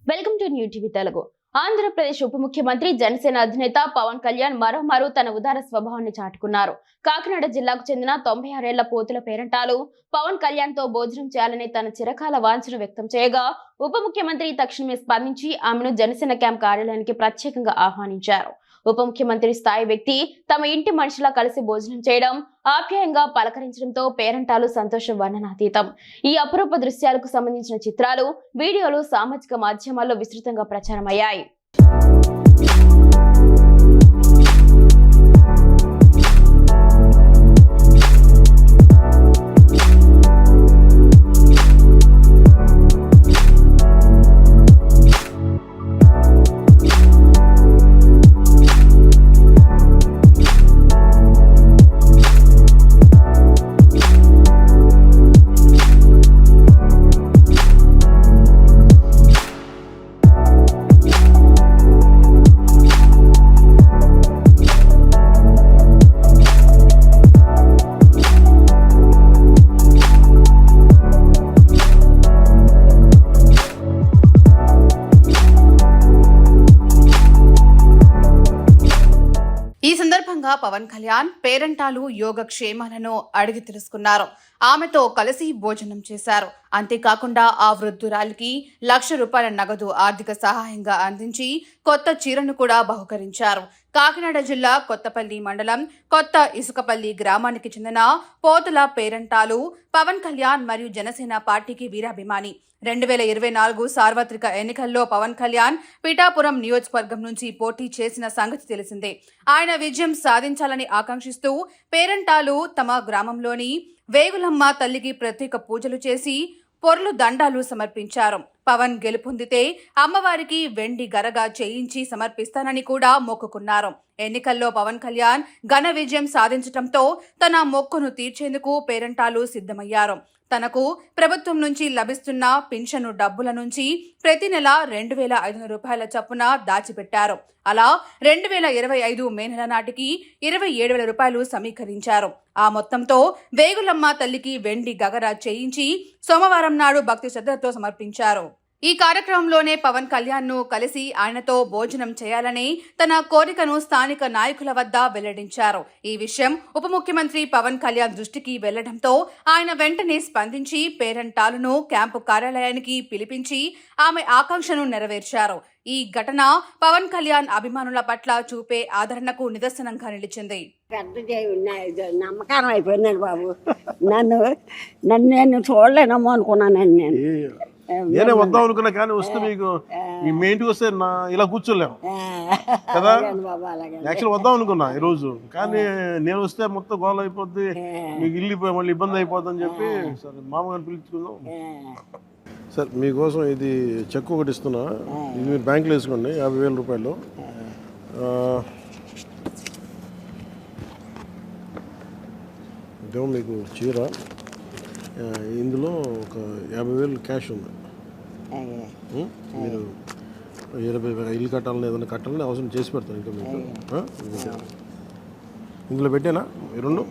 Welcome to new TV Telugu. Andhra Pradesh ఉప ముఖ్యమంత్రి జనసేన అధినేత పవన్ కళ్యాణ్ మరోమారు తన ఉదార స్వభావాన్ని చాటుకున్నారు. కాకినాడ జిల్లాకు చెందిన 96 ఏళ్ల పోతుల పేరంటాలు పవన్ కళ్యాణ్ తో భోజనం చేయాలని తన చిరకాల వాంఛను వ్యక్తం చేయగా ఉప ముఖ్యమంత్రి తక్షణమే స్పందించి ఆమెను జనసేన క్యాంప్ కార్యాలయానికి ప్రత్యేకంగా ఆహ్వానించారు. ఉప ముఖ్యమంత్రి స్థాయి వ్యక్తి తమ ఇంటి మనిషిలా కలిసి భోజనం చేయడం, ఆప్యాయంగా పలకరించడంతో పేరంటాలు సంతోషం వర్ణనాతీతం. ఈ అపురూప దృశ్యాలకు సంబంధించిన చిత్రాలు, వీడియోలు సామాజిక మాధ్యమాల్లో విస్తృతంగా ప్రచారమయ్యాయి. ఈ సందర్భంగా పవన్ కళ్యాణ్ పేరంటాలు యోగక్షేమాలను అడిగి తెలుసుకున్నారు. ఆమెతో కలిసి భోజనం చేశారు. అంతేకాకుండా ఆ వృద్ధురాలికి ₹1,00,000 నగదు ఆర్థిక సహాయంగా అందించి కొత్త చీరను కూడా బహుకరించారు. కాకినాడ జిల్లా కొత్తపల్లి మండలం కొత్త ఇసుకపల్లి గ్రామానికి చెందిన పోతుల పేరంటాలు పవన్ కళ్యాణ్ మరియు జనసేన పార్టీకి వీరాభిమాని. 2024 సార్వత్రిక ఎన్నికల్లో పవన్ కళ్యాణ్ పిఠాపురం నియోజకవర్గం నుంచి పోటీ చేసిన సంగతి తెలిసిందే. ఆయన విజయం సాధించాలని ఆకాంక్షిస్తూ పేరంటాలు తమ గ్రామంలోని వేగులమ్మ తల్లికి ప్రత్యేక పూజలు చేసి పొర్లు దండాలు సమర్పించారు. పవన్ గెలుపొందితే అమ్మవారికి వెండి గరగా చేయించి సమర్పిస్తానని కూడా మొక్కుకున్నారు. ఎన్నికల్లో పవన్ కళ్యాణ్ ఘన విజయం సాధించడంతో తన మొక్కును తీర్చేందుకు పేరంటాలు సిద్ధమయ్యారు. తనకు ప్రభుత్వం నుంచి లభిస్తున్న పింఛను డబ్బుల నుంచి ప్రతి నెల ₹2,500 చొప్పున దాచిపెట్టారు. అలా 2025 మే నెల నాటికి ₹27,000 సమీకరించారు. ఆ మొత్తంతో వేగులమ్మ తల్లికి వెండి గగర చేయించి సోమవారం నాడు భక్తి శ్రద్ధలతో సమర్పించారు. ఈ కార్యక్రమంలోనే పవన్ కళ్యాణ్ ను కలిసి ఆయనతో భోజనం చేయాలని తన కోరికను స్థానిక నాయకుల వద్ద వెల్లడించారు. ఈ విషయం ఉప ముఖ్యమంత్రి పవన్ కళ్యాణ్ దృష్టికి వెళ్లడంతో ఆయన వెంటనే స్పందించి పేరంటాలును క్యాంపు కార్యాలయానికి పిలిపించి ఆమె ఆకాంక్షను నెరవేర్చారు. ఈ ఘటన పవన్ కళ్యాణ్ అభిమానుల పట్ల చూపే ఆదరణకు నిదర్శనంగా నిలిచింది. నమ్మకం అయిపోయిందండి బాబు. నన్ను నేను చూడలేనమ్మో అనుకున్నానండి. నేనే వద్దాం అనుకున్నా, కానీ వస్తే మీకు మీ ఇంటికి వస్తే ఇలా కూర్చోలేము కదా. యాక్చువల్ వద్దాం అనుకున్నా ఈరోజు, కానీ నేను వస్తే మొత్తం గోల అయిపోద్ది, మీకు ఇల్లు మళ్ళీ ఇబ్బంది అయిపోద్ది అని చెప్పి సరే మామగారిని పిలుచుకుందాం. సార్ మీకోసం ఇది చెక్ ఒకటి ఇస్తున్నా, ఇది మీరు బ్యాంకులో వేసుకోండి ₹50,000. ఇదేమో మీకు చీర, ఇందులో ఒక 50,000 క్యాష్ ఉంది. మీరు 20,000 ఇల్లు కట్టాలని ఏదైనా కట్టాలని అవసరం చేసి పెడతాను. ఇంకా మీకు ఇందులో పెట్టానా 2?